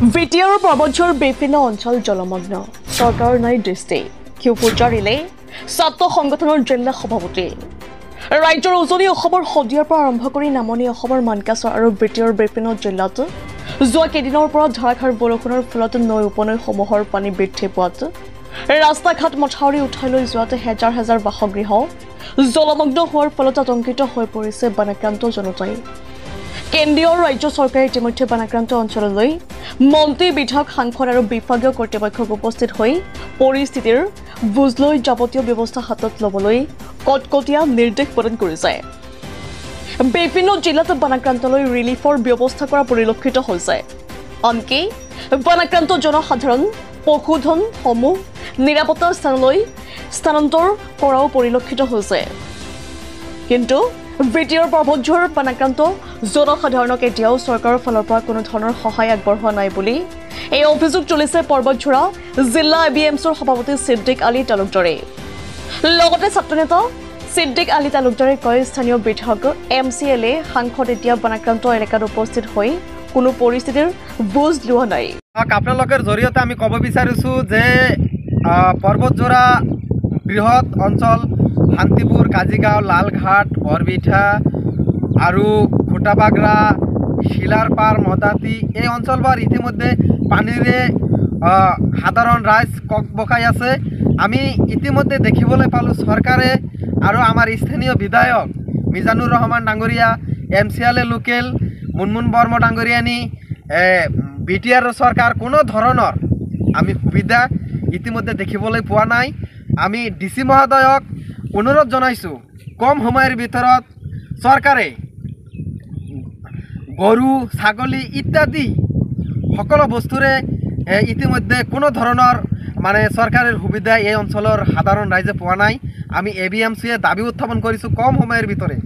BTR পৰ্বতৰ বিভিন্ন অঞ্চল জলমগ্ন চৰকাৰৰ নাই দৃষ্টি ক্ষোভ জাৰিলে ছাত্ৰ সংগঠনৰ জিলা সভাপতি ৰাজ্যৰ উজনি অসমৰ শদিয়াৰ পৰা আৰম্ভ কৰি নামনি অসমৰ মানকাছৰ আৰু বিটিআৰ বিভিন্ন জিলাত যোৱা কেইদিনৰ পৰা ধাৰাসাৰ বৰষুণৰ ফলত নৈ উপনৈসমূহৰ পানী বৃদ্ধি পোৱাত ৰাস্তা ঘাট মথাউৰি উঠাই লৈ যোৱাতে হেজাৰ হেজাৰ বাসগৃহ জলমগ্ন হোৱাৰ ফলত আতংকিত হৈ পৰিছে বানাক্ৰান্ত জনতাই কেন্দ্ৰীয় ৰাজ্য চৰকাৰে ইতিমধ্যে বানাক্ৰান্ত অঞ্চললৈ মন্ত্ৰী বিধায়ক সাংসদ আৰু বিভাগীয় কৰ্তৃপক্ষক উপস্থিত হৈ পৰিস্থিতিৰ বুজ লৈ যাৱতীয় ব্যৱস্থা হাতত ল'বলৈ কটকটীয়া নিৰ্দেশ প্ৰদান কৰিছে বিভিন্ন জিলাত বানাক্ৰান্তলৈ ৰিলিফৰ ব্যৱস্থা কৰা পৰিলক্ষিত হৈছে আনকি বানাক্ৰান্ত জনসাধাৰণ পশুধনসমূহ নিৰাপত্তা স্থানলৈ স্থানান্তৰ কৰাও পৰিলক্ষিত হৈছে কিন্তু বিটিআৰ পৰ্বতৰ বানাক্ৰান্ত জনসাধাৰণক এতিয়াও চৰকাৰৰ ফালৰ পৰা কোনো ধৰণৰ সহায় আগবঢ়োৱা নাই বুলি এই অভিযোগ তুলিছে পৰ্বতঝৰা জিলা এবিএমছৰ সভাপতি সিদ্দিক আলী তালুকদাৰে লগতে ছাত্ৰনেতা সিদ্দিক আলী তালুকদাৰে কয় স্থানীয় বিধায়ক এমচিএলএ সাংসদ এতিয়া বানাক্ৰান্ত এলেকাত উপস্থিত হৈ কোনো পৰিস্থিতিৰ বুজ লোৱা নাই আপোনালোকৰ জৰিয়তে আমি ক'ব বিচাৰিছোঁ যে পৰ্বতঝৰা বৃহৎ অঞ্চল শান্তিপুৰ কাজিগাঁও লালঘাট বৰবিঠা আৰু খুটাবাগৰা শিলাৰপাৰ মদাতি এই অঞ্চলবোৰ ইতিমধ্যে পানীৰে সাধাৰণ ৰাইজ ককবকাই আছে আমি ইতিমধ্যে দেখিবলৈ পালোঁ চৰকাৰে আৰু আমাৰ স্থানীয় বিধায়ক মিজানুৰ ৰহমান ডাঙৰীয়া এমচিএলএ লোকেল মুনমুন বৰ্মা ডাঙৰীয়ানী বিটিআৰ চৰকাৰ কোনো ধৰণৰ আমি সুবিধা ইতিমধ্যে দেখিবলৈ পোৱা নাই আমি ডিচি মহোদয়ক অনুৰোধ জনাইছোঁ কম সময়ৰ ভিতৰত চৰকাৰে গৰু ছাগলী ইত্যাদি সকলো বস্তুৰে ইতিমধ্যে কোনো ধৰণৰ মানে চৰকাৰৰ সুবিধা এই অঞ্চলৰ সাধাৰণ ৰাইজে পোৱা নাই আমি এবিএমচিয়ে দাবী উত্থাপন কৰিছোঁ কম সময়ৰ ভিতৰে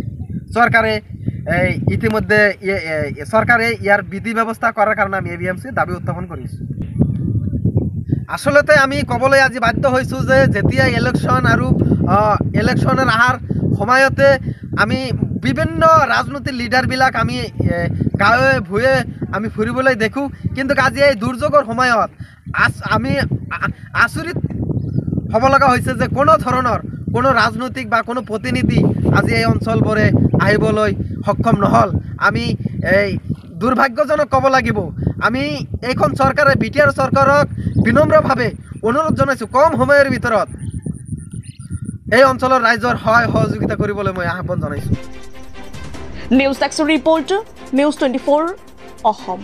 চৰকাৰে ইতিমধ্যে চৰকাৰে ইয়াৰ বিধি ব্যৱস্থা কৰাৰ কাৰণে আমি এবিএমচি দাবী উত্থাপন কৰিছোঁ আসলতে আমি ক'বলৈ আজি বাধ্য হৈছোঁ যে যেতিয়া ইলেকশ্যন আৰু ইলেকশ্যনৰ অহাৰ সময়তে আমি বিভিন্ন ৰাজনৈতিক লিডাৰবিলাক আমি গাঁৱে ভূঞে আমি ফুৰিবলৈ দেখোঁ কিন্তু আজি এই দুৰ্যোগৰ সময়ত আমি আচৰিত হ'ব লগা হৈছে যে কোনো ধৰণৰ কোনো ৰাজনৈতিক বা কোনো প্ৰতিনিধি আজি এই অঞ্চলবোৰে আহিবলৈ সক্ষম নহ'ল আমি এই দুৰ্ভাগ্যজনক ক'ব লাগিব আমি এইখন চৰকাৰে বিটিআৰ চৰকাৰক বিনম্ৰভাৱে অনুৰোধ জনাইছোঁ কম সময়ৰ ভিতৰত এই অঞ্চলৰ ৰাইজৰ সহায় সহযোগিতা কৰিবলৈ মই আহ্বান জনাইছোঁ news desk report news 24 Assam.